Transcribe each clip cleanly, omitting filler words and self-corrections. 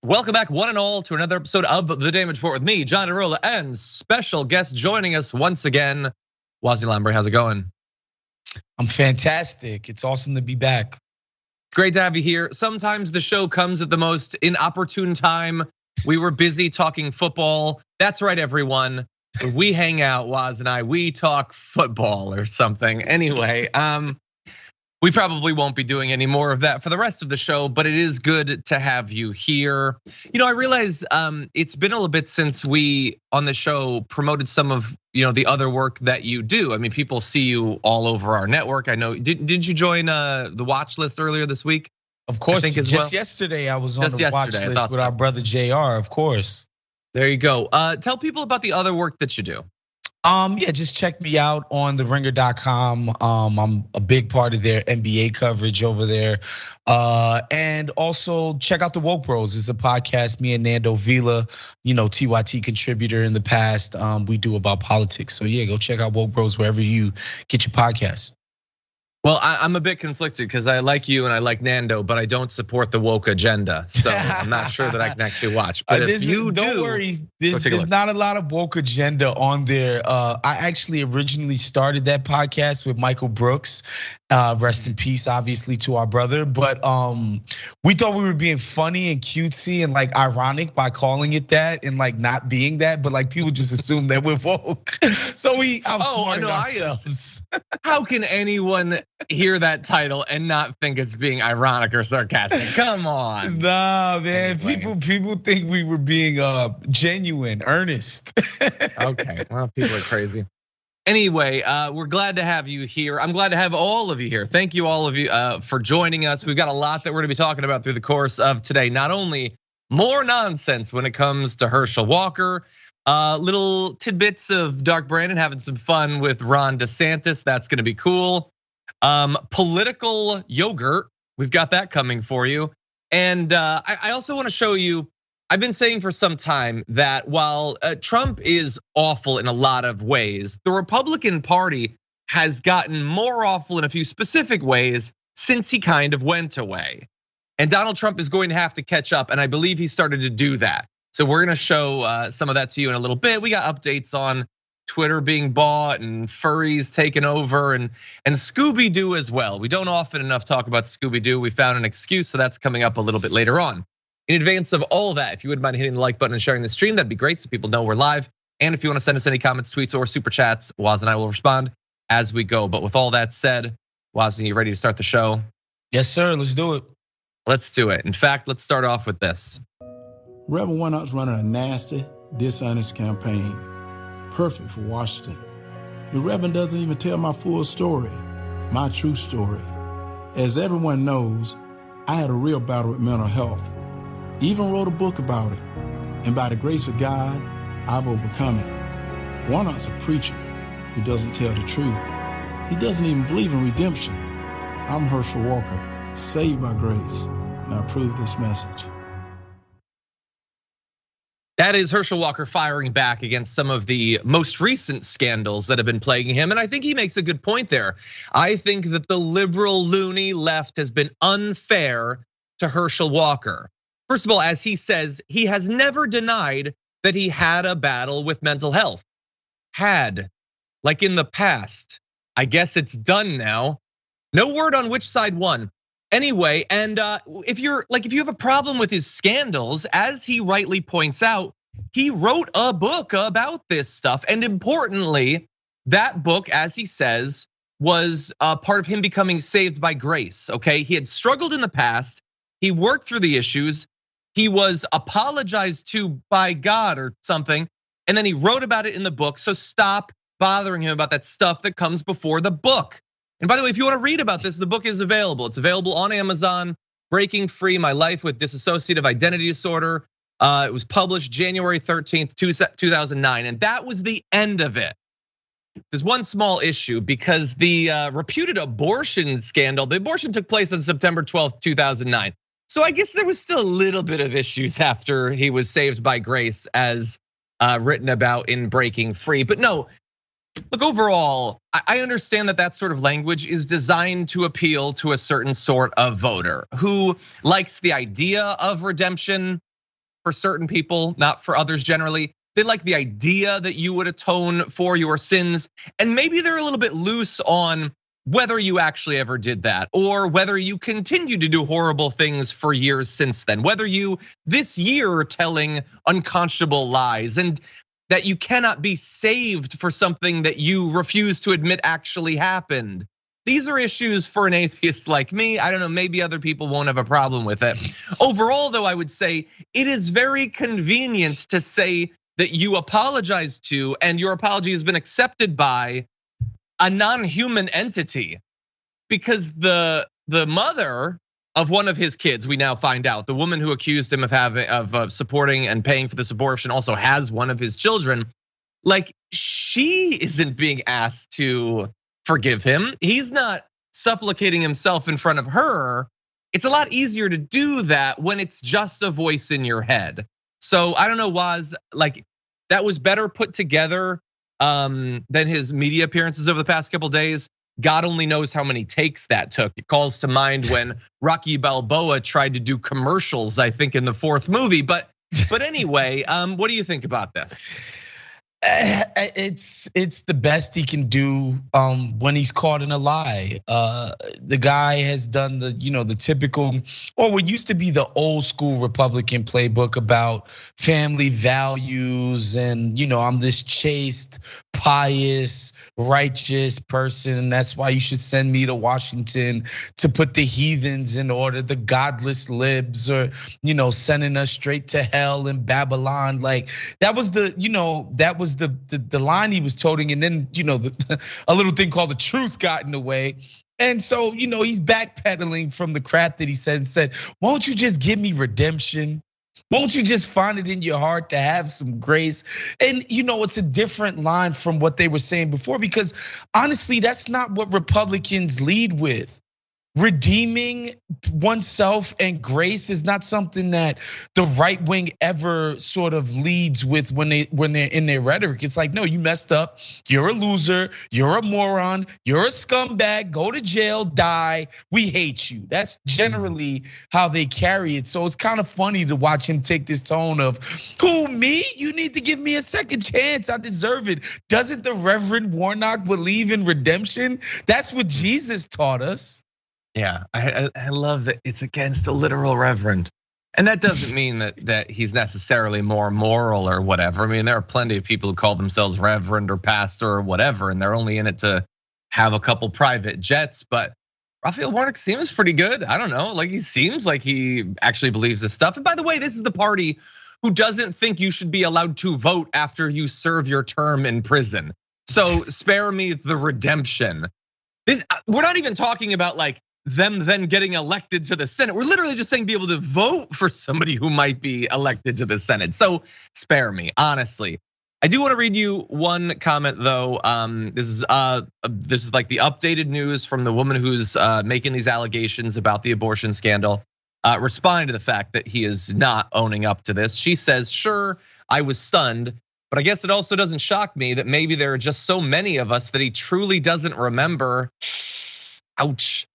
Welcome back, one and all, to another episode of The Damage Report with me, John DeRola, and special guest joining us once again, Wosny Lambre. How's it going? I'm fantastic. It's awesome to be back. Great to have you here. Sometimes the show comes at the most inopportune time. We were busy talking football. That's right, everyone. When we hang out, Woz and I, we talk football or something. Anyway, we probably won't be doing any more of that for the rest of the show, but it is good to have you here. You know, I realize it's been a little bit since we on the show promoted some of the other work that you do. I mean, people see you all over our network. I know. Did you join the watch list earlier this week? Of course. Just yesterday, I was on the watch list with our brother JR. Of course. There you go. Tell people about the other work that you do. Yeah, just check me out on theringer.com. I'm a big part of their NBA coverage over there. And also check out the Woke Bros. It's a podcast me and Nando Vila, TYT contributor in the past. We do about politics. So yeah, go check out Woke Bros wherever you get your podcasts. Well, I'm a bit conflicted because I like you and I like Nando, but I don't support the woke agenda. So I'm not sure that I can actually watch. But if you don't worry, there's not a lot of woke agenda on there. I actually originally started that podcast with Michael Brooks. Rest in peace, obviously, to our brother. But we thought we were being funny and cutesy and like ironic by calling it that and like not being that. But like people just assume that we're woke. So we outsmarted ourselves. How can anyone hear that title and not think it's being ironic or sarcastic? Come on. Nah, man. Anyway. People think we were being genuine, earnest. Okay, well, people are crazy. Anyway, we're glad to have you here. I'm glad to have all of you here. Thank you, all of you, for joining us. We've got a lot that we're gonna be talking about through the course of today. Not only more nonsense when it comes to Herschel Walker, little tidbits of Dark Brandon having some fun with Ron DeSantis. That's gonna be cool. Political yogurt, we've got that coming for you. And I also wanna show you, I've been saying for some time that while Trump is awful in a lot of ways, the Republican Party has gotten more awful in a few specific ways since he kind of went away. And Donald Trump is going to have to catch up, and I believe he started to do that. So we're gonna show some of that to you in a little bit. We got updates on Twitter being bought and furries taken over and Scooby-Doo as well. We don't often enough talk about Scooby-Doo. We found an excuse, so that's coming up a little bit later on. In advance of all that, if you wouldn't mind hitting the like button and sharing the stream, that'd be great so people know we're live. And if you want to send us any comments, tweets, or super chats, Woz and I will respond as we go. But with all that said, Wosny, you ready to start the show? Yes, sir, let's do it. Let's do it. In fact, let's start off with this. Reverend Warnock's running a nasty, dishonest campaign. Perfect for Washington. The Reverend doesn't even tell my full story, my true story. As everyone knows, I had a real battle with mental health. Even wrote a book about it. And by the grace of God, I've overcome it. Warnock's a preacher who doesn't tell the truth. He doesn't even believe in redemption. I'm Herschel Walker, saved by grace, and I approve this message. That is Herschel Walker firing back against some of the most recent scandals that have been plaguing him. And I think he makes a good point there. I think that the liberal loony left has been unfair to Herschel Walker. First of all, as he says, he has never denied that he had a battle with mental health. Had, like in the past. I guess it's done now. No word on which side won. Anyway, and if you have a problem with his scandals, as he rightly points out, he wrote a book about this stuff. And importantly, that book, as he says, was part of him becoming saved by grace, okay? He had struggled in the past, he worked through the issues, he was apologized to by God or something, and then he wrote about it in the book. So stop bothering him about that stuff that comes before the book. And by the way, if you want to read about this, the book is available. It's available on Amazon, Breaking Free, My Life with Dissociative Identity Disorder. It was published January 13th, 2009, and that was the end of it. There's one small issue because the reputed abortion scandal, the abortion took place on September 12th, 2009. So I guess there was still a little bit of issues after he was saved by grace as written about in Breaking Free. But no, look, overall, I understand that sort of language is designed to appeal to a certain sort of voter who likes the idea of redemption, for certain people, not for others generally. They like the idea that you would atone for your sins. And maybe they're a little bit loose on whether you actually ever did that, or whether you continue to do horrible things for years since then, whether you this year are telling unconscionable lies, and that you cannot be saved for something that you refuse to admit actually happened. These are issues for an atheist like me. I don't know, maybe other people won't have a problem with it. Overall, though, I would say it is very convenient to say that you apologize to, and your apology has been accepted by a non-human entity, because the mother of one of his kids, we now find out, the woman who accused him of supporting and paying for this abortion also has one of his children. Like, she isn't being asked to forgive him. He's not supplicating himself in front of her. It's a lot easier to do that when it's just a voice in your head. So I don't know, Woz, like that was better put together than his media appearances over the past couple days. God only knows how many takes that took. It calls to mind when Rocky Balboa tried to do commercials, I think in the 4th movie. But anyway, what do you think about this? It's the best he can do when he's caught in a lie. The guy has done the typical, or what used to be the old school Republican playbook about family values, and I'm this chaste, pious, righteous person. That's why you should send me to Washington to put the heathens in order, the godless libs, or sending us straight to hell in Babylon. Like that was the line he was toting, and then a little thing called the truth got in the way. And so he's backpedaling from the crap that he said and said, won't you just give me redemption? Won't you just find it in your heart to have some grace? And it's a different line from what they were saying before, because honestly, that's not what Republicans lead with. Redeeming oneself and grace is not something that the right wing ever sort of leads with when they're in their rhetoric. It's like, no, you messed up. You're a loser. You're a moron. You're a scumbag. Go to jail. Die. We hate you. That's generally how they carry it. So it's kind of funny to watch him take this tone of, who, me? You need to give me a second chance. I deserve it. Doesn't the Reverend Warnock believe in redemption? That's what Jesus taught us. Yeah, I love that it's against a literal reverend. And that doesn't mean that he's necessarily more moral or whatever. I mean, there are plenty of people who call themselves reverend or pastor or whatever, and they're only in it to have a couple private jets. But Raphael Warnock seems pretty good. I don't know, like he seems like he actually believes this stuff. And by the way, this is the party who doesn't think you should be allowed to vote after you serve your term in prison. So spare me the redemption. We're not even talking about like them then getting elected to the Senate. We're literally just saying be able to vote for somebody who might be elected to the Senate. So spare me, honestly. I do want to read you one comment though. This is like the updated news from the woman who's making these allegations about the abortion scandal, responding to the fact that he is not owning up to this. She says, sure, I was stunned, but I guess it also doesn't shock me that maybe there are just so many of us that he truly doesn't remember. Ouch.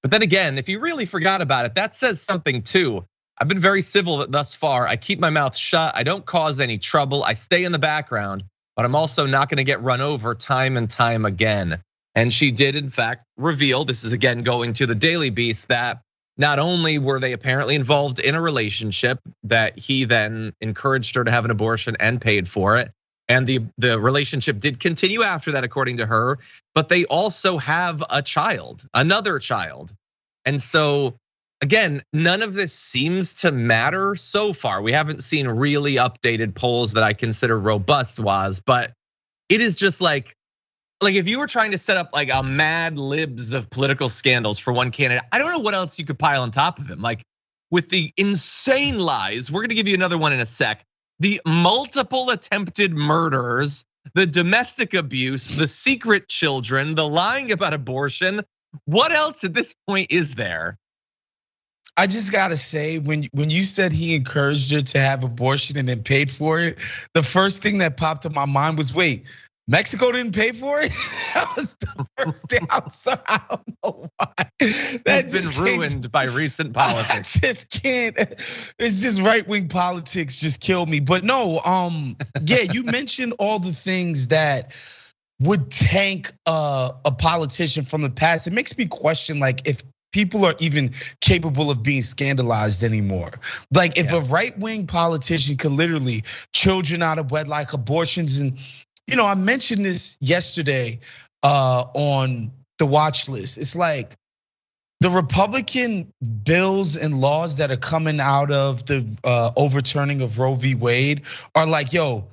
But then again, if he really forgot about it, that says something too. I've been very civil thus far. I keep my mouth shut. I don't cause any trouble. I stay in the background, but I'm also not gonna get run over time and time again. And she did in fact reveal, this is again going to the Daily Beast, that not only were they apparently involved in a relationship, that he then encouraged her to have an abortion and paid for it. And the relationship did continue after that, according to her, but they also have a child, another child. And so again, none of this seems to matter so far. We haven't seen really updated polls that I consider robust, Woz, but it is just like if you were trying to set up like a Mad Libs of political scandals for one candidate, I don't know what else you could pile on top of him. Like with the insane lies, we're gonna give you another one in a sec. The multiple attempted murders, the domestic abuse, the secret children, the lying about abortion. What else at this point is there? I just gotta say, when you said he encouraged her to have abortion and then paid for it, the first thing that popped in my mind was, wait, Mexico didn't pay for it. That was the first thing. I'm sorry, I don't know why. That's been ruined by recent politics. I just can't. It's just right-wing politics just killed me. But no, yeah, you mentioned all the things that would tank a politician from the past. It makes me question, like, if people are even capable of being scandalized anymore. Like, if a right-wing politician could literally children out of wedlock, abortions, and I mentioned this yesterday on the watch list. It's like the Republican bills and laws that are coming out of the overturning of Roe v. Wade are like, yo,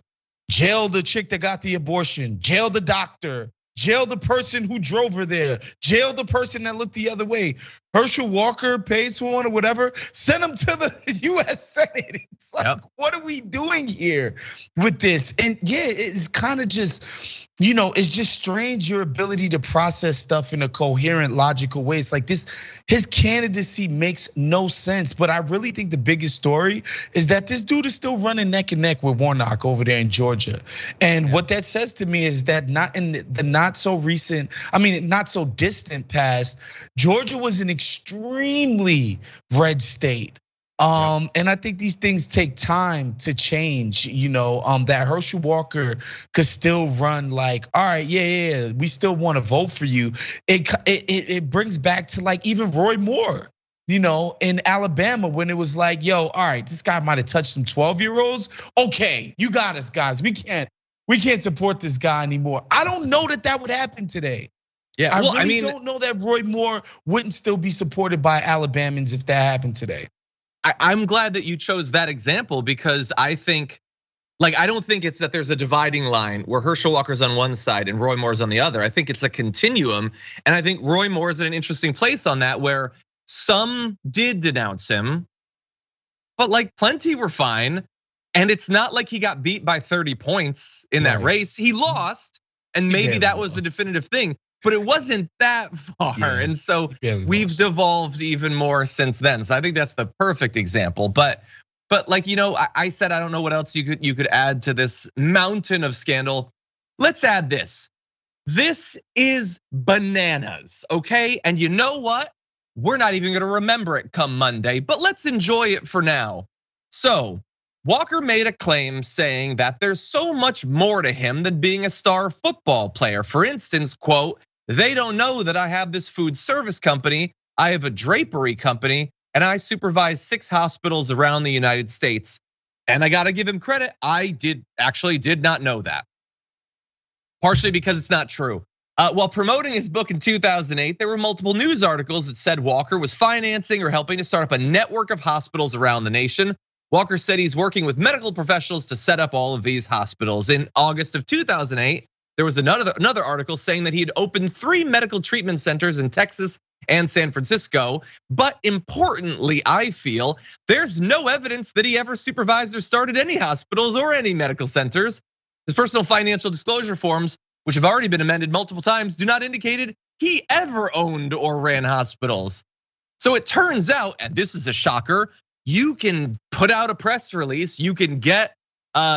jail the chick that got the abortion, jail the doctor, jail the person who drove her there, jail the person that looked the other way. Herschel Walker pays for one or whatever, send him to the US Senate. It's like, what are we doing here with this? And yeah, it's kind of just, it's just strange, your ability to process stuff in a coherent, logical way. It's like his candidacy makes no sense. But I really think the biggest story is that this dude is still running neck and neck with Warnock over there in Georgia. And what that says to me is that not in the not so distant past, Georgia was an extremely red state. And I think these things take time to change, that Herschel Walker could still run like, all right, yeah, we still want to vote for you. It brings back to like even Roy Moore, in Alabama, when it was like, yo, all right, this guy might have touched some 12-year-olds. Okay, you got us, guys. We can't support this guy anymore. I don't know that would happen today. Yeah, I don't know that Roy Moore wouldn't still be supported by Alabamans if that happened today. I'm glad that you chose that example, because I think, I don't think it's that there's a dividing line where Herschel Walker's on one side and Roy Moore's on the other. I think it's a continuum. And I think Roy Moore's in an interesting place on that, where some did denounce him, but plenty were fine. And it's not like he got beat by 30 points in that race. He lost, and maybe that was the definitive thing. But it wasn't that far, and so we've devolved even more since then. So I think that's the perfect example. But I said, I don't know what else you could add to this mountain of scandal. Let's add this. This is bananas, okay? And you know what? We're not even gonna remember it come Monday, but let's enjoy it for now. So Walker made a claim saying that there's so much more to him than being a star football player. For instance, quote, "They don't know that I have this food service company, I have a drapery company, and I supervise 6 hospitals around the United States." And I gotta give him credit, I did not know that. Partially because it's not true. While promoting his book in 2008, there were multiple news articles that said Walker was financing or helping to start up a network of hospitals around the nation. Walker said he's working with medical professionals to set up all of these hospitals. In August of 2008, there was another article saying that he had opened 3 medical treatment centers in Texas and San Francisco. But importantly, I feel there's no evidence that he ever supervised or started any hospitals or any medical centers. His personal financial disclosure forms, which have already been amended multiple times, do not indicate he ever owned or ran hospitals. So it turns out, and this is a shocker, you can put out a press release, you can get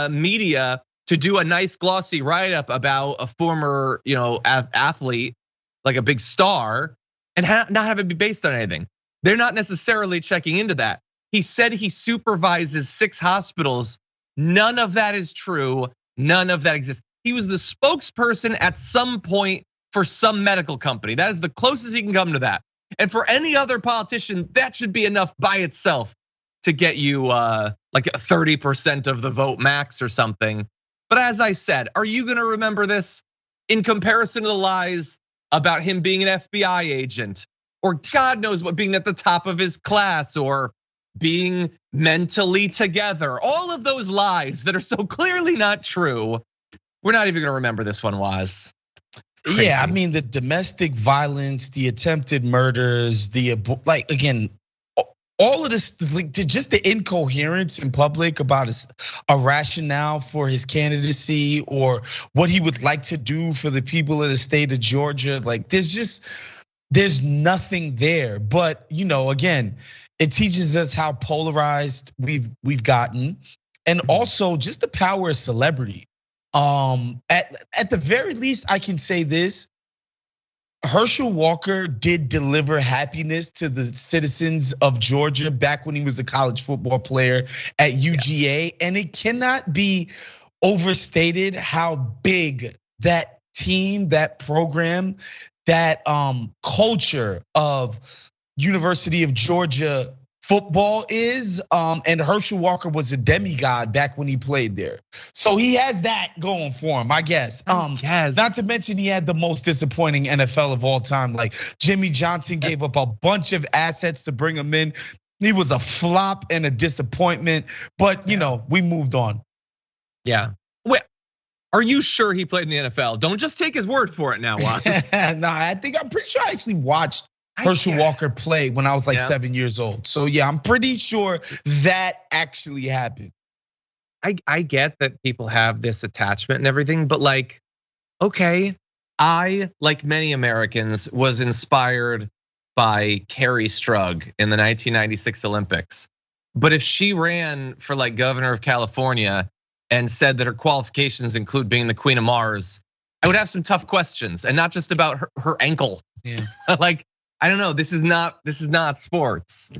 media to do a nice glossy write-up about a former, athlete, like a big star, and not have it be based on anything. They're not necessarily checking into that. He said he supervises 6 hospitals. None of that is true. None of that exists. He was the spokesperson at some point for some medical company. That is the closest he can come to that. And for any other politician, that should be enough by itself to get you like 30% of the vote max or something. But as I said, are you gonna remember this in comparison to the lies about him being an FBI agent, or God knows what, being at the top of his class, or being mentally together? All of those lies that are so clearly not true. We're not even gonna remember this one, Waz. Yeah, I mean, the domestic violence, the attempted murders, again, all of this, just the incoherence in public about a rationale for his candidacy or what he would like to do for the people of the state of Georgia. There's nothing there. But again, it teaches us how polarized we've gotten, and also just the power of celebrity. At the very least, I can say this. Herschel Walker did deliver happiness to the citizens of Georgia back when he was a college football player at UGA. And it cannot be overstated how big that team, that program, that culture of University of Georgia football is. And Herschel Walker was a demigod back when he played there. So he has that going for him, I guess. Not to mention he had the most disappointing NFL of all time. Like Jimmy Johnson gave up a bunch of assets to bring him in. He was a flop and a disappointment, but we moved on. Yeah. Wait, are you sure he played in the NFL? Don't just take his word for it now, Juan. No, I'm pretty sure I actually watched Herschel Walker played when I was like 7 years old. So yeah, I'm pretty sure that actually happened. I get that people have this attachment and everything, but like, okay, I, like many Americans, was inspired by Carrie Strug in the 1996 Olympics. But if she ran for like governor of California and said that her qualifications include being the Queen of Mars, I would have some tough questions, and not just about her ankle. Yeah. Like, I don't know. This is not sports.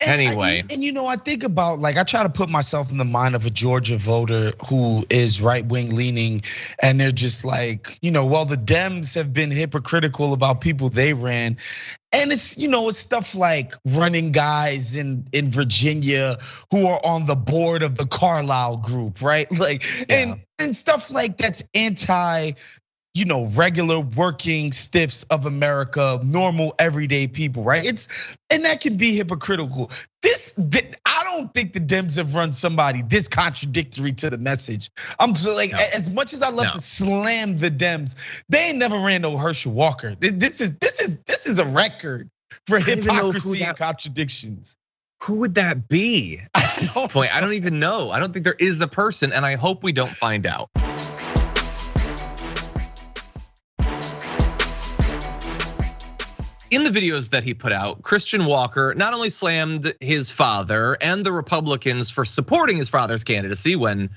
Anyway, and I think about, like, I try to put myself in the mind of a Georgia voter who is right-wing leaning, and they're just like, well, the Dems have been hypocritical about people they ran. And it's, it's stuff like running guys in Virginia who are on the board of the Carlisle group, right? Like, and stuff like that's anti, regular working stiffs of America, normal everyday people, right? And that can be hypocritical. I don't think the Dems have run somebody this contradictory to the message. I'm so like, as much as I love to slam the Dems, they ain't never ran no Herschel Walker. This is a record for hypocrisy and contradictions. Who would that be at this point? I don't even know. I don't think there is a person, and I hope we don't find out. In the videos that he put out, Christian Walker not only slammed his father and the Republicans for supporting his father's candidacy when,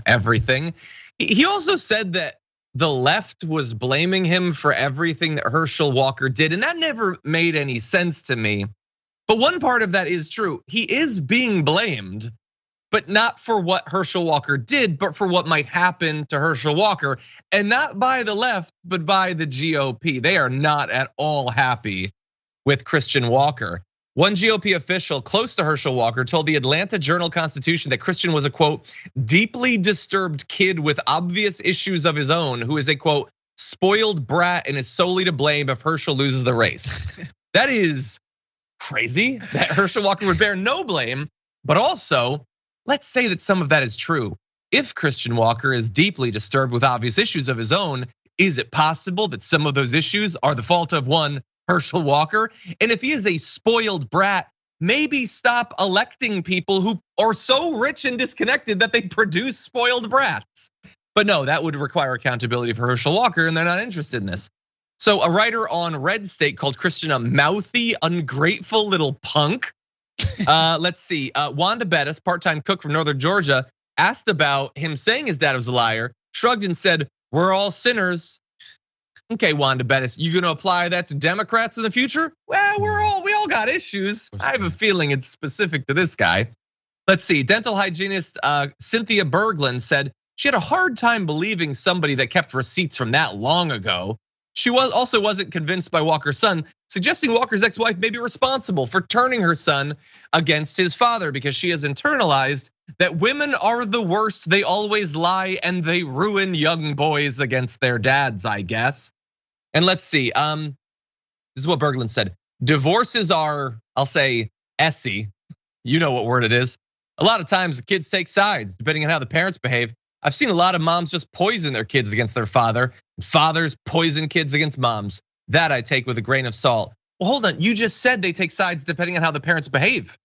everything. He also said that the left was blaming him for everything that Herschel Walker did, and that never made any sense to me. But one part of that is true. He is being blamed, but not for what Herschel Walker did, but for what might happen to Herschel Walker. And not by the left, but by the GOP. They are not at all happy with Christian Walker. One GOP official close to Herschel Walker told the Atlanta Journal-Constitution that Christian was a, quote, deeply disturbed kid with obvious issues of his own, who is a, quote, spoiled brat and is solely to blame if Herschel loses the race. That is crazy that Herschel Walker would bear no blame, but also, let's say that some of that is true. If Christian Walker is deeply disturbed with obvious issues of his own, is it possible that some of those issues are the fault of one Herschel Walker? And if he is a spoiled brat, maybe stop electing people who are so rich and disconnected that they produce spoiled brats. But no, that would require accountability for Herschel Walker, and they're not interested in this. So a writer on Red State called Christian a mouthy, ungrateful little punk. Let's see, Wanda Bettis, part-time cook from Northern Georgia, asked about him saying his dad was a liar, shrugged and said, we're all sinners. Okay, Wanda Bettis, you gonna apply that to Democrats in the future? Well, we all got issues. I have a feeling it's specific to this guy. Let's see, dental hygienist Cynthia Berglund said she had a hard time believing somebody that kept receipts from that long ago. She also wasn't convinced by Walker's son, suggesting Walker's ex-wife may be responsible for turning her son against his father because she has internalized that women are the worst, they always lie, and they ruin young boys against their dads, I guess. And let's see, this is what Berglund said. Divorces are, I'll say, essy. You know what word it is. A lot of times the kids take sides depending on how the parents behave. I've seen a lot of moms just poison their kids against their father. Fathers poison kids against moms. That I take with a grain of salt. Well, hold on, you just said they take sides depending on how the parents behave.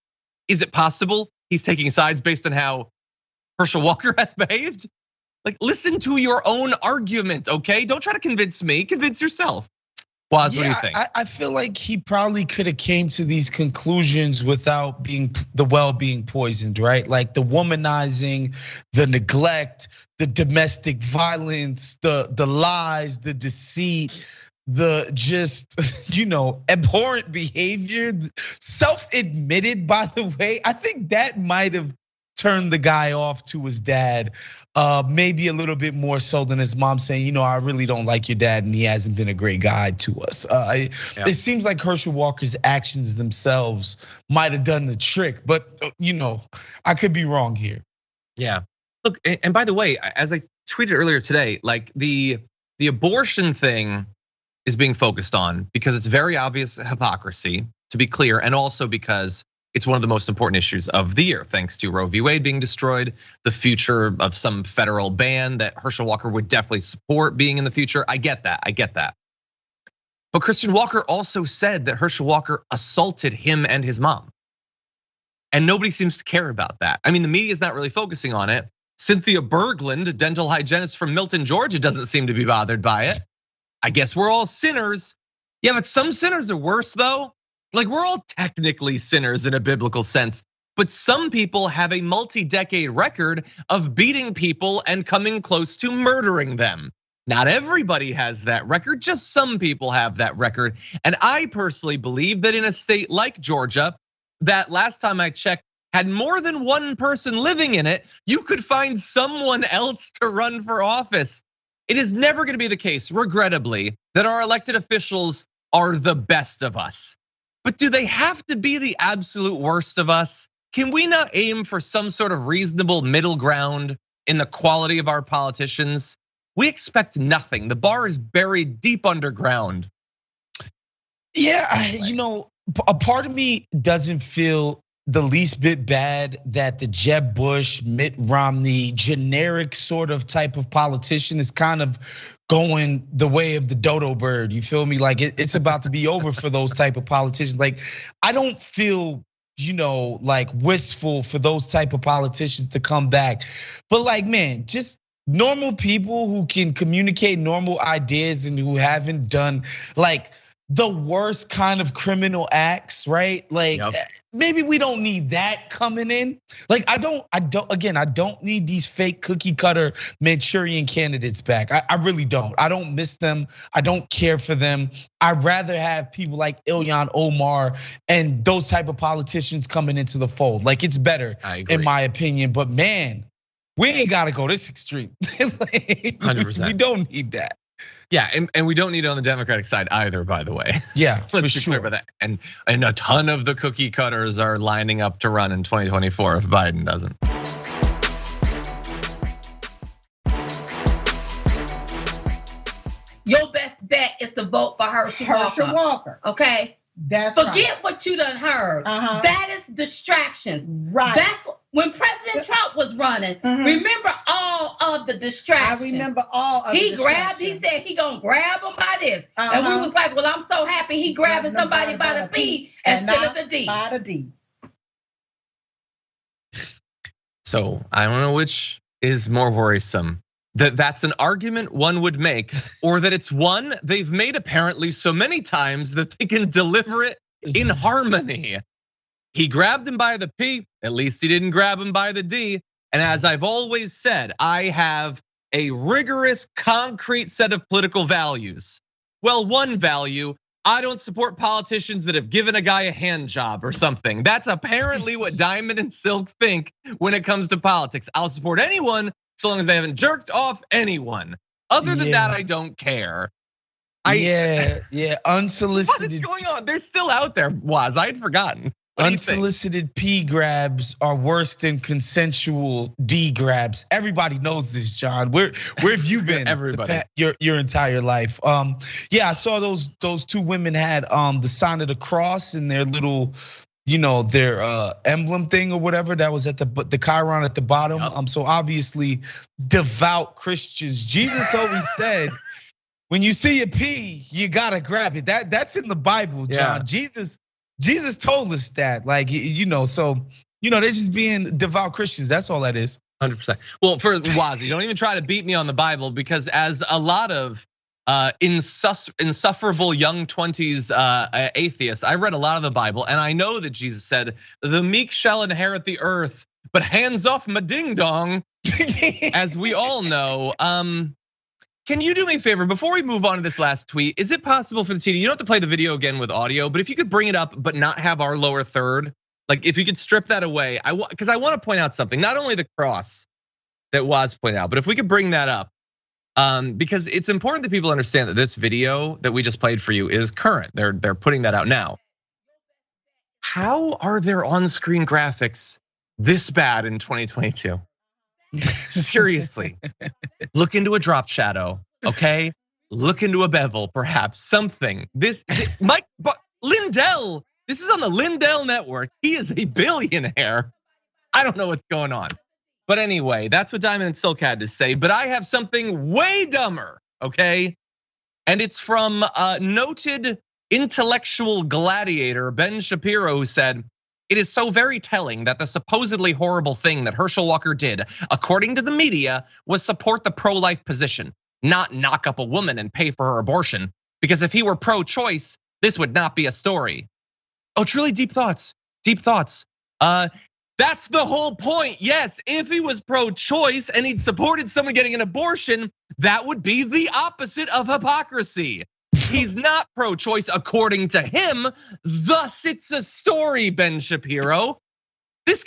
Is it possible he's taking sides based on how Herschel Walker has behaved? Like, listen to your own argument, okay? Don't try to convince me, convince yourself. Woz, what do you think? I feel like he probably could have came to these conclusions without the well being poisoned, right? Like the womanizing, the neglect, the domestic violence, the lies, the deceit, the just, abhorrent behavior, self-admitted, by the way. I think that might have turned the guy off to his dad, maybe a little bit more so than his mom saying, I really don't like your dad and he hasn't been a great guy to us. It seems like Herschel Walker's actions themselves might have done the trick, but I could be wrong here. Yeah, look, and by the way, as I tweeted earlier today, like the abortion thing is being focused on because it's very obvious hypocrisy, to be clear, and also because it's one of the most important issues of the year, thanks to Roe v. Wade being destroyed, the future of some federal ban that Herschel Walker would definitely support being in the future. I get that. But Christian Walker also said that Herschel Walker assaulted him and his mom. And nobody seems to care about that. I mean, the media is not really focusing on it. Cynthia Berglund, a dental hygienist from Milton, Georgia, doesn't seem to be bothered by it. I guess we're all sinners. Yeah, but some sinners are worse though. Like we're all technically sinners in a biblical sense, but some people have a multi-decade record of beating people and coming close to murdering them. Not everybody has that record, just some people have that record. And I personally believe that in a state like Georgia, that last time I checked, had more than one person living in it, you could find someone else to run for office. It is never gonna be the case, regrettably, that our elected officials are the best of us. But do they have to be the absolute worst of us? Can we not aim for some sort of reasonable middle ground in the quality of our politicians? We expect nothing. The bar is buried deep underground. Yeah, a part of me doesn't feel the least bit bad that the Jeb Bush, Mitt Romney, generic sort of type of politician is kind of going the way of the dodo bird. You feel me? Like it's about to be over for those type of politicians. Like I don't feel, like wistful for those type of politicians to come back. But like, man, just normal people who can communicate normal ideas and who haven't done like the worst kind of criminal acts, right? Like maybe we don't need that coming in. Like I don't need these fake cookie cutter Manchurian candidates back. I really don't. I don't miss them. I don't care for them. I'd rather have people like Ilhan Omar and those type of politicians coming into the fold. Like it's better in my opinion, but man, we ain't gotta go this extreme. 100%. We don't need that. Yeah, and we don't need it on the Democratic side either, by the way. Yeah, Let's be clear about that. And a ton of the cookie cutters are lining up to run in 2024 if Biden doesn't. Your best bet is to vote for Herschel Walker. Okay. Forget what you done heard. That is distractions. Right. That's when President Trump was running. Remember all of the distractions. I remember all of the distractions. He said he gonna grab him by this. And we was like, well, I'm so happy he grabbing somebody by the P instead of the D. By the D. So I don't know which is more worrisome. That's an argument one would make, or that it's one they've made apparently so many times that they can deliver it in harmony. He grabbed him by the P, at least he didn't grab him by the D. And as I've always said, I have a rigorous, concrete set of political values. Well, one value, I don't support politicians that have given a guy a hand job or something. That's apparently what Diamond and Silk think when it comes to politics. I'll support anyone so long as they haven't jerked off anyone. Other than that, I don't care. Unsolicited. What is going on? They're still out there, Woz. I had forgotten. Unsolicited P grabs are worse than consensual D grabs. Everybody knows this, John. Where have you been? Everybody. Your entire life. I saw those two women had the sign of the cross in their little, their emblem thing or whatever that was at the chyron at the bottom. So obviously devout Christians. Jesus always said, when you see a P, you gotta grab it. That's in the Bible, John. Yeah. Jesus told us that, they're just being devout Christians. That's all that is. 100%. Well, for Wosny, don't even try to beat me on the Bible, because as a lot of insufferable young 20s atheist. I read a lot of the Bible, and I know that Jesus said, "The meek shall inherit the earth, but hands off my ding dong." As we all know. Can you do me a favor before we move on to this last tweet? Is it possible for the TD? You don't have to play the video again with audio, but if you could bring it up but not have our lower third, like if you could strip that away, because I want to point out something. Not only the cross that was pointed out, but if we could bring that up, because it's important that people understand that this video that we just played for you is current. They're putting that out now. How are their on-screen graphics this bad in 2022? Seriously, look into a drop shadow, okay? Look into a bevel, perhaps something. Mike Lindell. This is on the Lindell Network. He is a billionaire. I don't know what's going on, but anyway, that's what Diamond and Silk had to say. But I have something way dumber, okay? And it's from noted intellectual gladiator Ben Shapiro, who said, "It is so very telling that the supposedly horrible thing that Herschel Walker did, according to the media, was support the pro-life position, not knock up a woman and pay for her abortion. Because if he were pro-choice, this would not be a story." Oh, truly deep thoughts, deep thoughts. That's the whole point. Yes, if he was pro-choice and he'd supported someone getting an abortion, that would be the opposite of hypocrisy. He's not pro-choice according to him, thus it's a story, Ben Shapiro.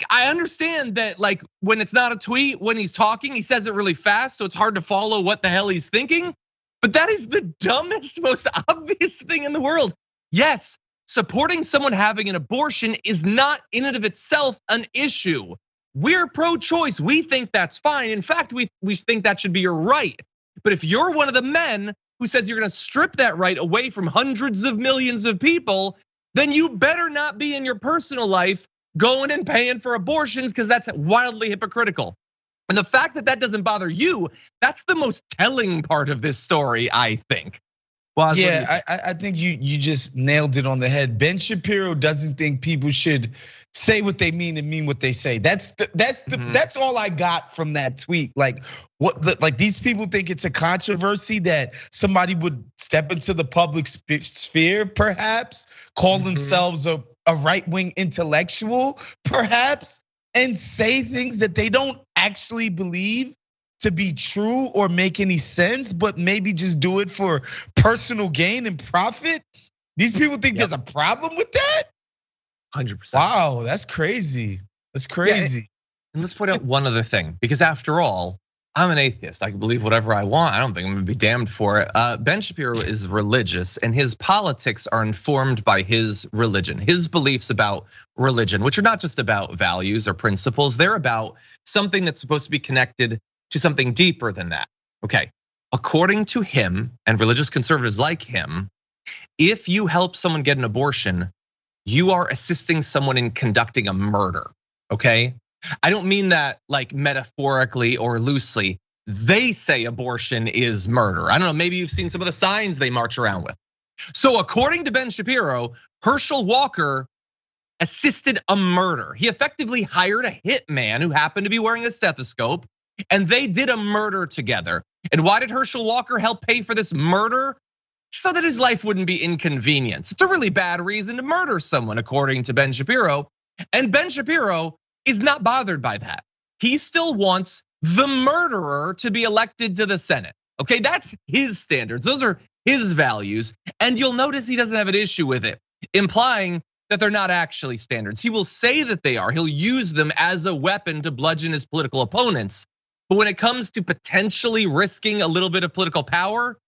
I understand that, like, when it's not a tweet, when he's talking, he says it really fast, so it's hard to follow what the hell he's thinking. But that is the dumbest, most obvious thing in the world. Yes, supporting someone having an abortion is not in and of itself an issue. We're pro-choice, we think that's fine. In fact, we think that should be your right. But if you're one of the men who says you're gonna strip that right away from hundreds of millions of people, then you better not be in your personal life going and paying for abortions, because that's wildly hypocritical. And the fact that that doesn't bother you, that's the most telling part of this story, I think. Well, yeah, I think you just nailed it on the head. Ben Shapiro doesn't think people should say what they mean and mean what they say. That's all I got from that tweet. Like like these people think it's a controversy that somebody would step into the public sphere, perhaps call themselves a right-wing intellectual, perhaps, and say things that they don't actually believe to be true or make any sense, but maybe just do it for personal gain and profit. These people think there's a problem with that? 100%. Wow, that's crazy. That's crazy. Yeah, and let's point out one other thing, because after all, I'm an atheist. I can believe whatever I want. I don't think I'm gonna be damned for it. Ben Shapiro is religious, and his politics are informed by his religion, his beliefs about religion, which are not just about values or principles. They're about something that's supposed to be connected to something deeper than that. Okay, according to him and religious conservatives like him, if you help someone get an abortion, you are assisting someone in conducting a murder, okay? I don't mean that like metaphorically or loosely. They say abortion is murder. I don't know, maybe you've seen some of the signs they march around with. So according to Ben Shapiro, Herschel Walker assisted a murder. He effectively hired a hitman who happened to be wearing a stethoscope, and they did a murder together. And why did Herschel Walker help pay for this murder? So that his life wouldn't be inconvenienced. It's a really bad reason to murder someone, according to Ben Shapiro. And Ben Shapiro is not bothered by that. He still wants the murderer to be elected to the Senate. Okay, that's his standards. Those are his values. And you'll notice he doesn't have an issue with it, implying that they're not actually standards. He will say that they are. He'll use them as a weapon to bludgeon his political opponents. But when it comes to potentially risking a little bit of political power,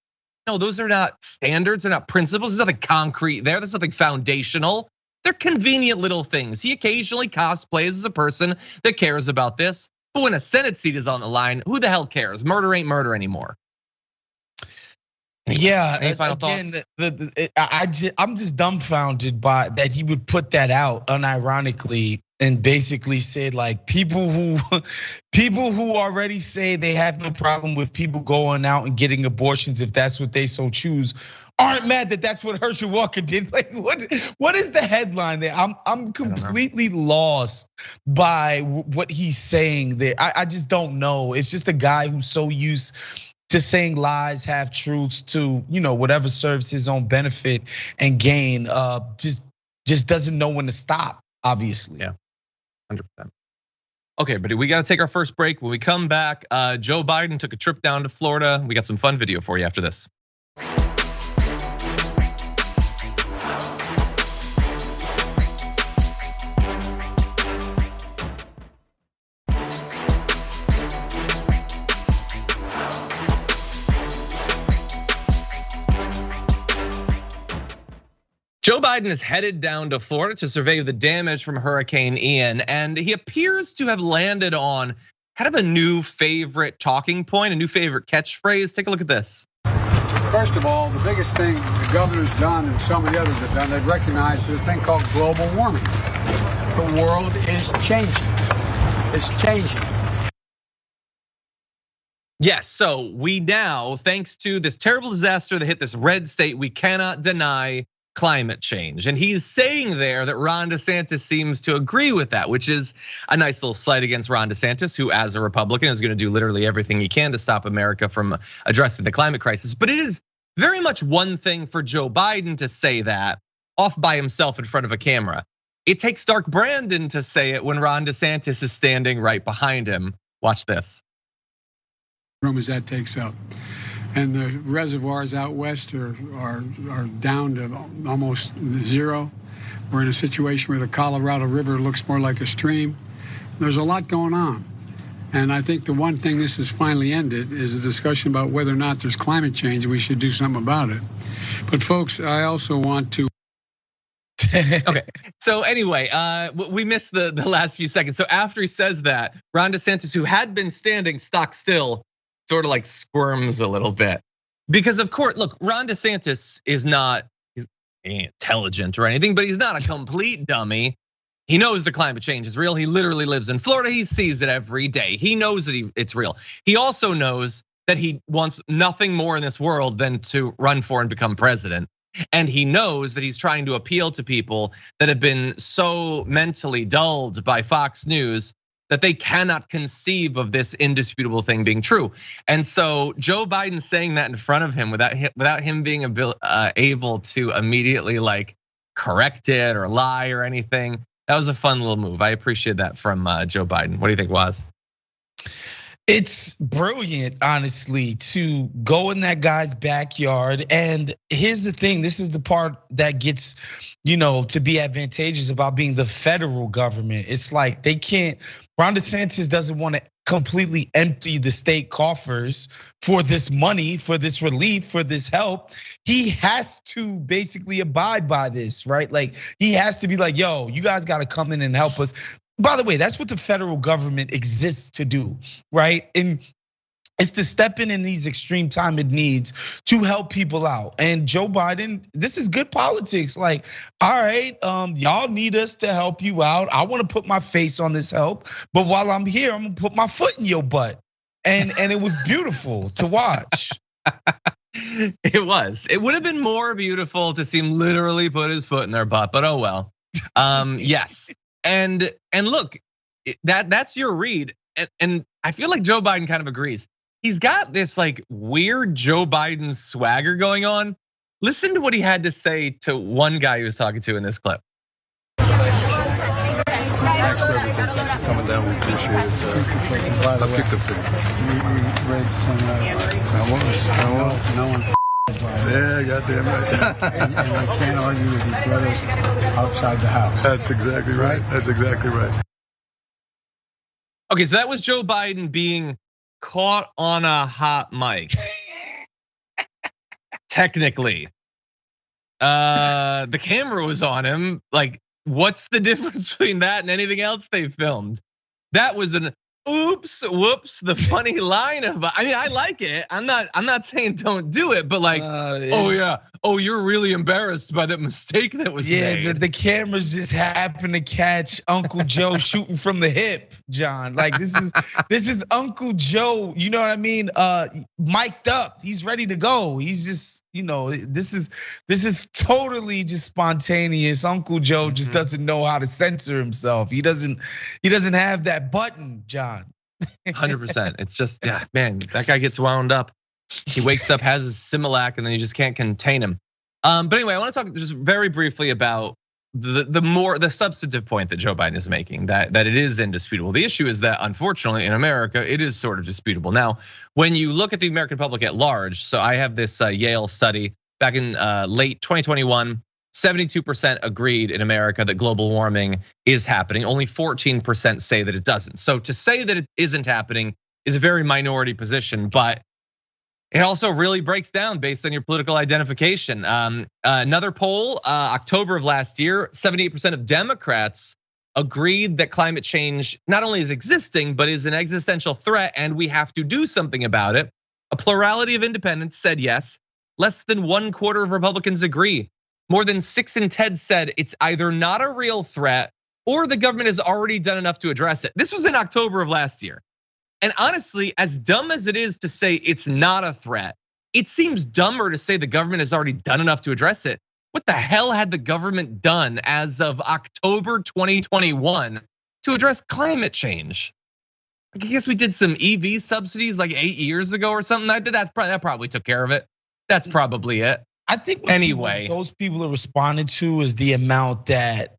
no, those are not standards, they're not principles. There's nothing concrete there, there's nothing foundational. They're convenient little things. He occasionally cosplays as a person that cares about this. But when a Senate seat is on the line, who the hell cares? Murder ain't murder anymore. Yeah, any final thoughts? I'm just dumbfounded by that he would put that out unironically and basically say like people who already say they have no problem with people going out and getting abortions if that's what they so choose aren't mad that that's what Herschel Walker did. Like what is the headline there? I'm completely lost by what he's saying there. I just don't know. It's just a guy who's so used to saying lies, half truths, to whatever serves his own benefit and gain. Just doesn't know when to stop. Obviously. Yeah, 100%. Okay, buddy, we got to take our first break. When we come back, Joe Biden took a trip down to Florida. We got some fun video for you after this. Joe Biden is headed down to Florida to survey the damage from Hurricane Ian, and he appears to have landed on kind of a new favorite talking point, a new favorite catchphrase. Take a look at this. First of all, the biggest thing the governor's done and some of the others have done, they've recognized this thing called global warming. The world is changing. It's changing. Yes, so we now, thanks to this terrible disaster that hit this red state, we cannot deny climate change. And he's saying there that Ron DeSantis seems to agree with that, which is a nice little slight against Ron DeSantis, who as a Republican is gonna do literally everything he can to stop America from addressing the climate crisis. But it is very much one thing for Joe Biden to say that off by himself in front of a camera. It takes Stark Brandon to say it when Ron DeSantis is standing right behind him. Watch this. Room as that takes up. And the reservoirs out west are down to almost zero. We're in a situation where the Colorado River looks more like a stream. There's a lot going on. And I think the one thing this has finally ended is a discussion about whether or not there's climate change and we should do something about it. But folks, I also want to. Okay, so anyway, we missed the last few seconds. So after he says that, Ron DeSantis, who had been standing stock still, sort of like squirms a little bit. Because of course, look, Ron DeSantis is not intelligent or anything, but he's not a complete dummy. He knows the climate change is real. He literally lives in Florida. He sees it every day. He knows that it's real. He also knows that he wants nothing more in this world than to run for and become president. And he knows that he's trying to appeal to people that have been so mentally dulled by Fox News that they cannot conceive of this indisputable thing being true. And so Joe Biden saying that in front of him without him being able to immediately like correct it or lie or anything, that was a fun little move. I appreciate that from Joe Biden. What do you think, Woz? It's brilliant, honestly, to go in that guy's backyard. And here's the thing, this is the part that gets, to be advantageous about being the federal government. It's like they can't, Ron DeSantis doesn't want to completely empty the state coffers for this money, for this relief, for this help. He has to basically abide by this, right? Like he has to be like, yo, you guys got to come in and help us. By the way, that's what the federal government exists to do, right? And it's to step in these extreme time of needs to help people out. And Joe Biden, this is good politics. Like, all right, y'all need us to help you out. I want to put my face on this help, but while I'm here, I'm gonna put my foot in your butt. And it was beautiful to watch. It was. It would have been more beautiful to see him literally put his foot in their butt, but oh well. Yes. And look, that's your read. And I feel like Joe Biden kind of agrees. He's got this like weird Joe Biden swagger going on. Listen to what he had to say to one guy he was talking to in this clip. Thanks for everything. Coming down, we appreciate it. I picked the food. No one. Yeah, goddamn right. And I can't argue with your brothers outside the house. That's exactly right. That's exactly right. Okay, so that was Joe Biden being caught on a hot mic. Technically, the camera was on him. Like, what's the difference between that and anything else they filmed? That was an oops, whoops, the funny line of, I mean, I like it. I'm not saying don't do it, but like, oh yeah, oh, you're really embarrassed by that mistake that was made. Yeah, the cameras just happen to catch Uncle Joe shooting from the hip, John. Like this is Uncle Joe, you know what I mean? Mic'd up, he's ready to go. He's just, this is totally just spontaneous. Uncle Joe just doesn't know how to censor himself. He doesn't have that button, John. 100%. It's just, yeah, man, that guy gets wound up. He wakes up, has his Similac, and then you just can't contain him. But anyway, I want to talk just very briefly about the substantive point that Joe Biden is making, that it is indisputable. The issue is that unfortunately in America, it is sort of disputable. Now, when you look at the American public at large, so I have this Yale study back in late 2021, 72% agreed in America that global warming is happening. Only 14% say that it doesn't. So to say that it isn't happening is a very minority position, but it also really breaks down based on your political identification. Another poll, October of last year, 78% of Democrats agreed that climate change not only is existing, but is an existential threat and we have to do something about it. A plurality of independents said yes. Less than 1/4 of Republicans agree. More than 6 in 10 said it's either not a real threat or the government has already done enough to address it. This was in October of last year. And honestly, as dumb as it is to say it's not a threat, it seems dumber to say the government has already done enough to address it. What the hell had the government done as of October 2021 to address climate change? I guess we did some EV subsidies like 8 years ago or something. That probably took care of it. That's probably it. I think what those people are responding to is the amount that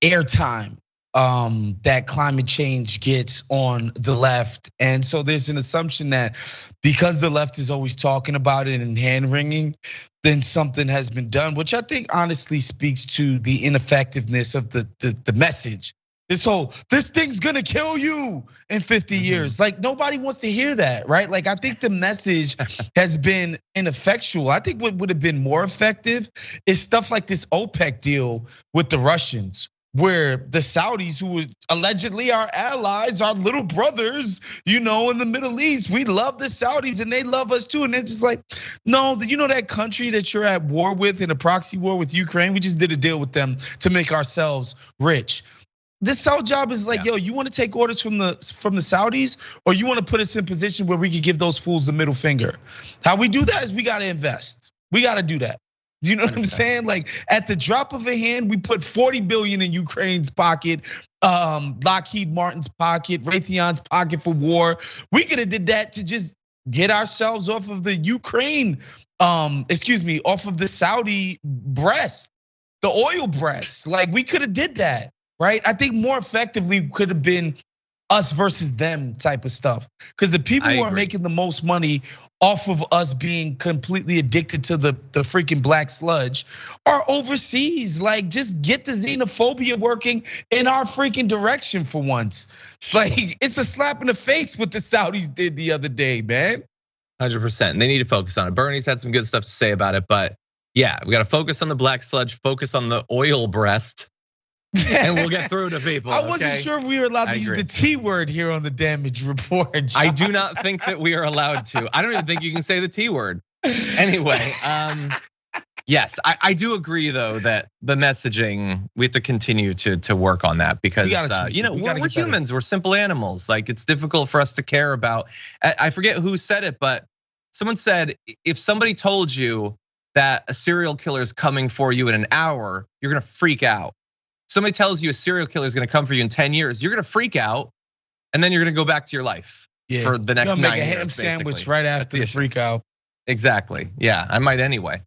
airtime that climate change gets on the left. And so there's an assumption that because the left is always talking about it and hand wringing, then something has been done, which I think honestly speaks to the ineffectiveness of the message. This thing's gonna kill you in 50 years. Like nobody wants to hear that, right? Like I think the message has been ineffectual. I think what would have been more effective is stuff like this OPEC deal with the Russians, where the Saudis, who allegedly our allies, our little brothers, in the Middle East, we love the Saudis and they love us too. And they're just like, no, that country that you're at war with in a proxy war with Ukraine, we just did a deal with them to make ourselves rich. This Saudi job is like, yo, you want to take orders from the Saudis, or you want to put us in position where we could give those fools the middle finger? How we do that is we got to invest. We got to do that. Do you know what I'm saying? Like at the drop of a hand, we put 40 billion in Ukraine's pocket, Lockheed Martin's pocket, Raytheon's pocket for war. We could have did that to just get ourselves off of the Ukraine, off of the Saudi breast, the oil breast. Like we could have did that, right? I think more effectively could have been us versus them type of stuff. Because the people who are making the most money off of us being completely addicted to the freaking black sludge are overseas. Like just get the xenophobia working in our freaking direction for once. Like it's a slap in the face what the Saudis did the other day, man. 100%, they need to focus on it. Bernie's had some good stuff to say about it, but yeah, we got to focus on the black sludge, focus on the oil breast. And we'll get through to people. I wasn't sure if we were allowed to use the T word here on the damage report. John. I do not think that we are allowed to. I don't even think you can say the T word. Anyway, yes, I do agree though that the messaging, we have to continue to work on that because we're humans, we're simple animals. Like it's difficult for us to care about. I forget who said it, but someone said if somebody told you that a serial killer is coming for you in an hour, you're gonna freak out. Somebody tells you a serial killer is going to come for you in 10 years, you're going to freak out, and then you're going to go back to your life for the next 9 years. Make a ham sandwich right after the freak out. Exactly. Yeah, I might anyway.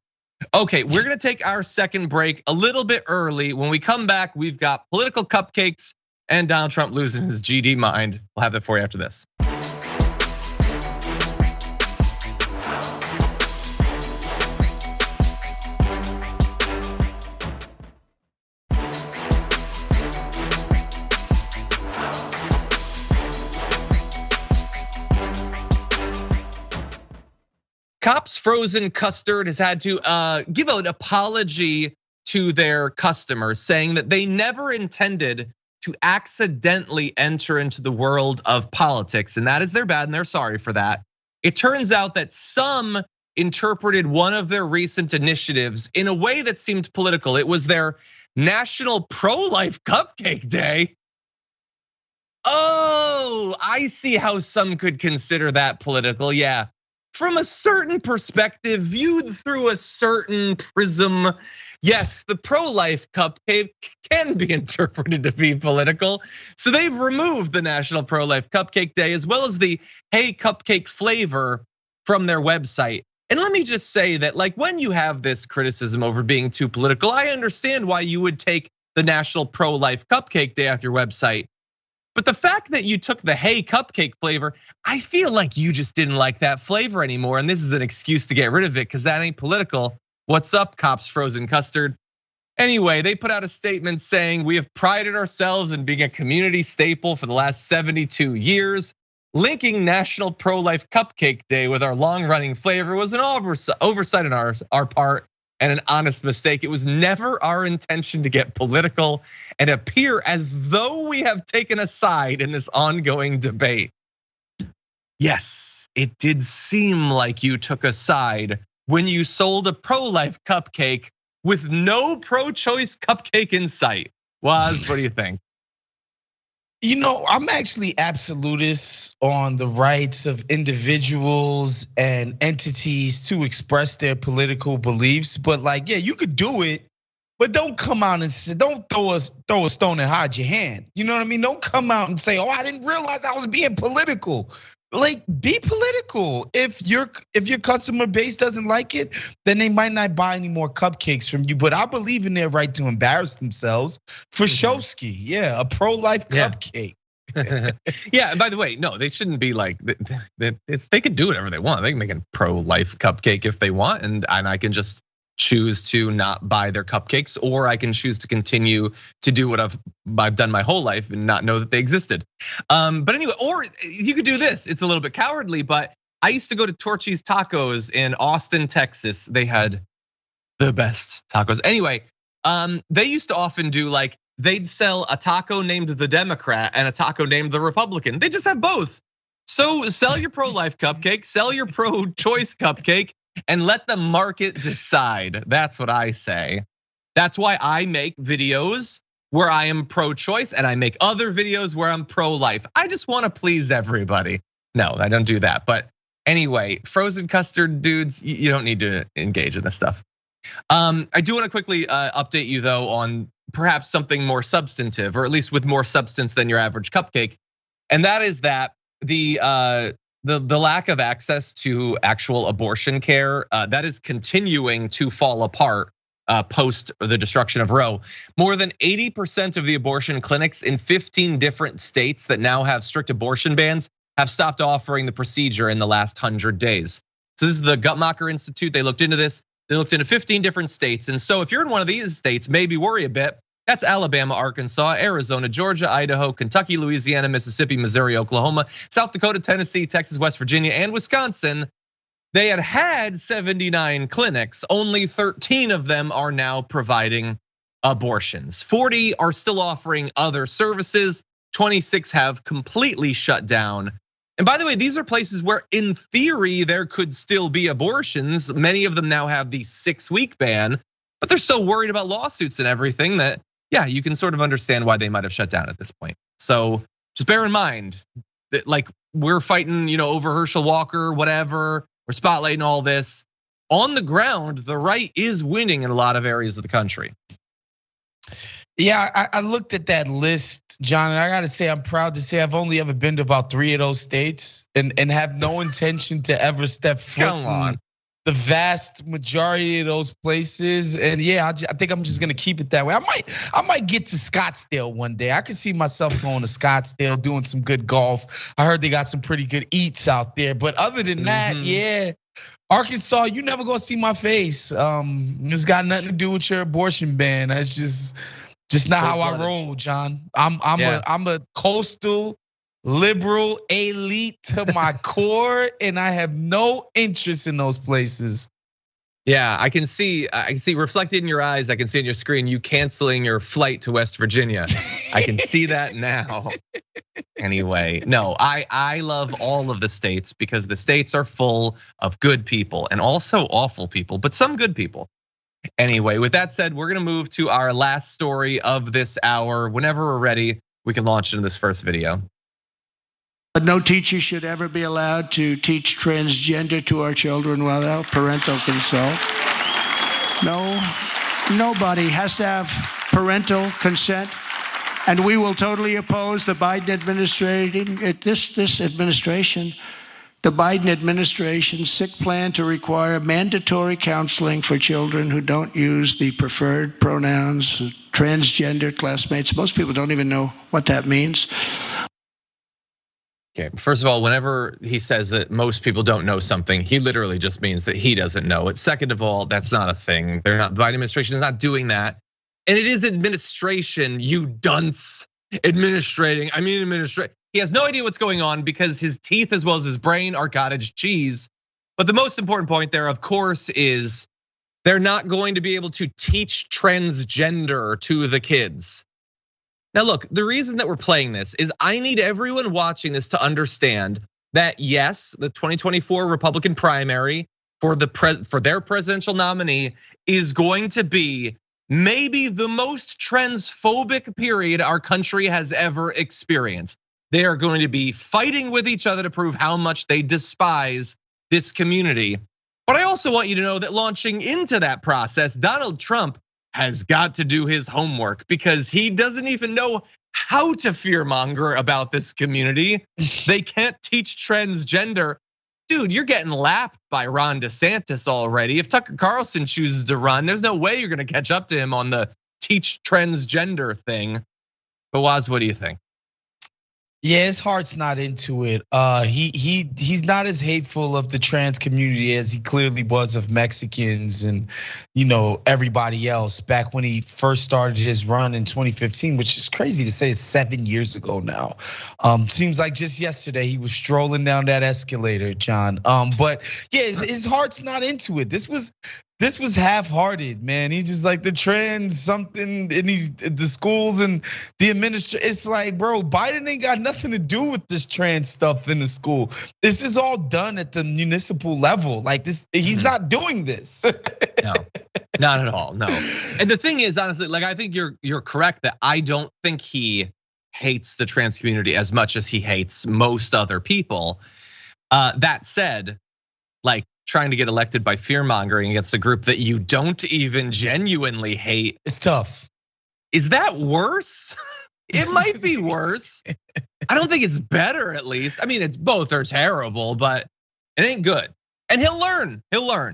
Okay, we're going to take our second break a little bit early. When we come back, we've got political cupcakes and Donald Trump losing his GD mind. We'll have that for you after this. Cops Frozen Custard has had to give an apology to their customers, saying that they never intended to accidentally enter into the world of politics, and that is their bad, and they're sorry for that. It turns out that some interpreted one of their recent initiatives in a way that seemed political. It was their National Pro-Life Cupcake Day. Oh, I see how some could consider that political, yeah. From a certain perspective, viewed through a certain prism, yes, the pro-life cupcake can be interpreted to be political. So they've removed the National Pro-Life Cupcake Day as well as the Hey Cupcake flavor from their website. And let me just say that, like, when you have this criticism over being too political, I understand why you would take the National Pro-Life Cupcake Day off your website. But the fact that you took the Hey Cupcake flavor, I feel like you just didn't like that flavor anymore. And this is an excuse to get rid of it because that ain't political. What's up, Cops Frozen Custard? Anyway, they put out a statement saying, we have prided ourselves in being a community staple for the last 72 years. Linking National Pro-Life Cupcake Day with our long-running flavor was an oversight on our part and an honest mistake. It was never our intention to get political and appear as though we have taken a side in this ongoing debate. Yes, it did seem like you took a side when you sold a pro-life cupcake with no pro-choice cupcake in sight. Woz, what do you think? You know, I'm actually absolutist on the rights of individuals and entities to express their political beliefs. But like, yeah, you could do it, but don't come out and say, don't throw a stone and hide your hand. You know what I mean? Don't come out and say, oh, I didn't realize I was being political. Like, be political. If your customer base doesn't like it, then they might not buy any more cupcakes from you. But I believe in their right to embarrass themselves for Showski. Yeah, a pro-life cupcake. Yeah, and by the way, no, they shouldn't be like, they can do whatever they want. They can make a pro-life cupcake if they want, and I can just choose to not buy their cupcakes, or I can choose to continue to do what I've done my whole life and not know that they existed. But anyway, or you could do this. It's a little bit cowardly, but I used to go to Torchy's Tacos in Austin, Texas. They had the best tacos. Anyway, they used to often do like, they'd sell a taco named the Democrat and a taco named the Republican. They just have both. So sell your pro-life cupcake, sell your pro-choice cupcake, and let the market decide. That's what I say. That's why I make videos where I am pro-choice and I make other videos where I'm pro-life. I just want to please everybody. No, I don't do that. But anyway, frozen custard dudes, you don't need to engage in this stuff. I do want to quickly update you though on perhaps something more substantive, or at least with more substance than your average cupcake. And that is that the lack of access to actual abortion care, that is continuing to fall apart post the destruction of Roe. More than 80% of the abortion clinics in 15 different states that now have strict abortion bans have stopped offering the procedure in the last 100 days. So this is the Guttmacher Institute. They looked into this. They looked into 15 different states. And so if you're in one of these states, maybe worry a bit. That's Alabama, Arkansas, Arizona, Georgia, Idaho, Kentucky, Louisiana, Mississippi, Missouri, Oklahoma, South Dakota, Tennessee, Texas, West Virginia, and Wisconsin. They had 79 clinics. Only 13 of them are now providing abortions. 40 are still offering other services. 26 have completely shut down. And by the way, these are places where in theory there could still be abortions. Many of them now have the 6-week ban, but they're so worried about lawsuits and everything that, yeah, you can sort of understand why they might have shut down at this point. So just bear in mind that, like, we're fighting, over Herschel Walker, whatever, we're spotlighting all this. On the ground, the right is winning in a lot of areas of the country. Yeah, I looked at that list, John, and I gotta say, I'm proud to say I've only ever been to about 3 of those states and have no intention to ever step foot in the vast majority of those places. And yeah, I think I'm just gonna keep it that way. I might get to Scottsdale one day. I can see myself going to Scottsdale, doing some good golf. I heard they got some pretty good eats out there. But other than that, yeah, Arkansas, you never gonna see my face. It's got nothing to do with your abortion ban. That's just not how I roll, John. I'm a coastal liberal elite to my core, and I have no interest in those places. Yeah, I can see reflected in your eyes. I can see on your screen you canceling your flight to West Virginia. I can see that now. Anyway, no, I love all of the states because the states are full of good people and also awful people, but some good people. Anyway, with that said, we're gonna move to our last story of this hour. Whenever we're ready, we can launch into this first video. But no teacher should ever be allowed to teach transgender to our children without parental consent. No, nobody has to have parental consent. And we will totally oppose the Biden administration the Biden administration's sick plan to require mandatory counseling for children who don't use the preferred pronouns, transgender classmates. Most people don't even know what that means. Okay, first of all, whenever he says that most people don't know something, he literally just means that he doesn't know it. Second of all, that's not a thing. The Biden administration is not doing that. And it is administration, you dunce. Administrating. He has no idea what's going on because his teeth as well as his brain are cottage cheese. But the most important point there, of course, is they're not going to be able to teach transgender to the kids. Now, look, the reason that we're playing this is I need everyone watching this to understand that yes, the 2024 Republican primary for their presidential nominee is going to be maybe the most transphobic period our country has ever experienced. They are going to be fighting with each other to prove how much they despise this community. But I also want you to know that launching into that process, Donald Trump has got to do his homework because he doesn't even know how to fearmonger about this community. They can't teach transgender. Dude, you're getting lapped by Ron DeSantis already. If Tucker Carlson chooses to run, there's no way you're gonna catch up to him on the teach transgender thing. But Woz, what do you think? Yeah, his heart's not into it. He's not as hateful of the trans community as he clearly was of Mexicans and everybody else back when he first started his run in 2015, which is crazy to say it's 7 years ago now. Seems like just yesterday he was strolling down that escalator, John. But yeah, his heart's not into it. This was half-hearted, man. He's just like the trans something in the schools and the administration. It's like, bro, Biden ain't got nothing to do with this trans stuff in the school. This is all done at the municipal level. Like this, he's not doing this. No, not at all. No. And the thing is, honestly, like I think you're correct that I don't think he hates the trans community as much as he hates most other people. That said, like, trying to get elected by fear mongering against a group that you don't even genuinely hate. It's tough. Is that worse? It might be worse. I don't think it's better, at least. I mean, it's both are terrible, but it ain't good. And he'll learn.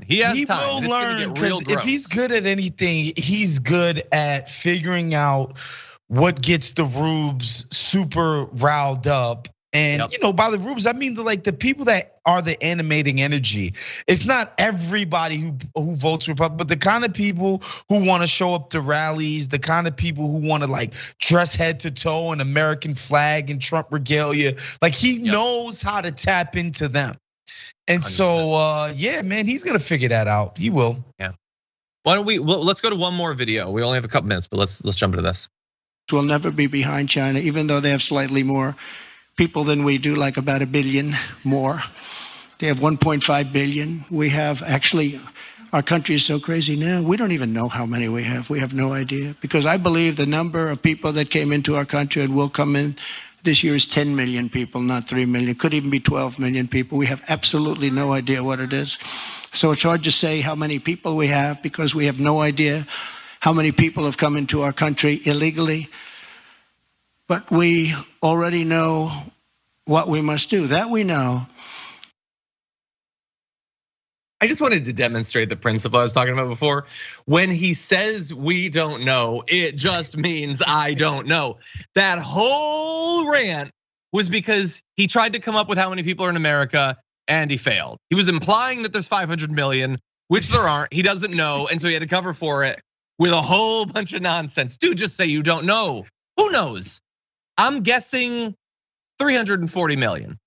He has time. He will learn because if he's good at anything, he's good at figuring out what gets the rubes super riled up. And by the rubes, I mean the people that are the animating energy. It's not everybody who votes Republican, but the kind of people who want to show up to rallies, the kind of people who want to dress head to toe in American flag and Trump regalia. Like he knows how to tap into them. And 100%. So yeah, man, he's gonna figure that out. He will. Yeah. Why don't let's go to one more video. We only have a couple minutes, but let's jump into this. We'll never be behind China, even though they have slightly more people than we do, like about 1 billion more. They have 1.5 billion. We have actually, our country is so crazy now, we don't even know how many we have. We have no idea. Because I believe the number of people that came into our country and will come in this year is 10 million people, not 3 million. It could even be 12 million people. We have absolutely no idea what it is. So it's hard to say how many people we have because we have no idea how many people have come into our country illegally. But we already know what we must do. That we know. I just wanted to demonstrate the principle I was talking about before. When he says we don't know, it just means I don't know. That whole rant was because he tried to come up with how many people are in America and he failed. He was implying that there's 500 million, which there aren't. He doesn't know, and so he had to cover for it with a whole bunch of nonsense. Dude, just say you don't know. Who knows? I'm guessing 340 million.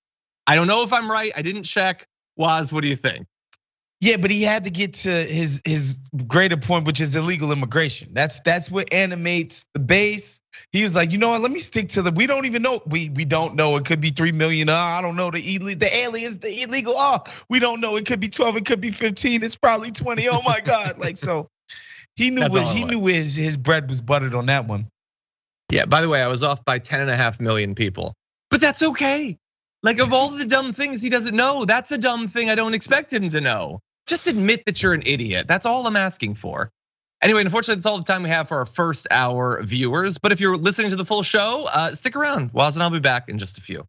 I don't know if I'm right. I didn't check. Woz, what do you think? Yeah, but he had to get to his greater point, which is illegal immigration. That's what animates the base. He was like, you know what? Let me stick to we don't even know. We don't know. It could be 3 million. I don't know. The aliens, the illegal. We don't know. It could be 12. It could be 15. It's probably 20. Oh my God! So he knew his bread was buttered on that one. Yeah, by the way, I was off by 10.5 million people. But that's okay. Like of all the dumb things he doesn't know, that's a dumb thing I don't expect him to know. Just admit that you're an idiot. That's all I'm asking for. Anyway, unfortunately, that's all the time we have for our first hour viewers. But if you're listening to the full show, stick around. Woz and I'll be back in just a few.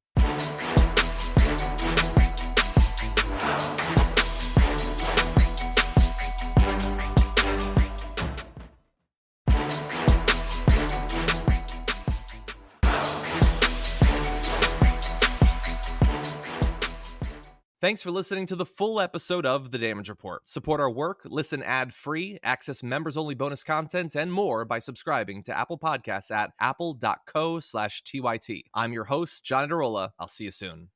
Thanks for listening to the full episode of The Damage Report. Support our work, listen ad-free, access members-only bonus content, and more by subscribing to Apple Podcasts at apple.co/TYT. I'm your host, John Adarola. I'll see you soon.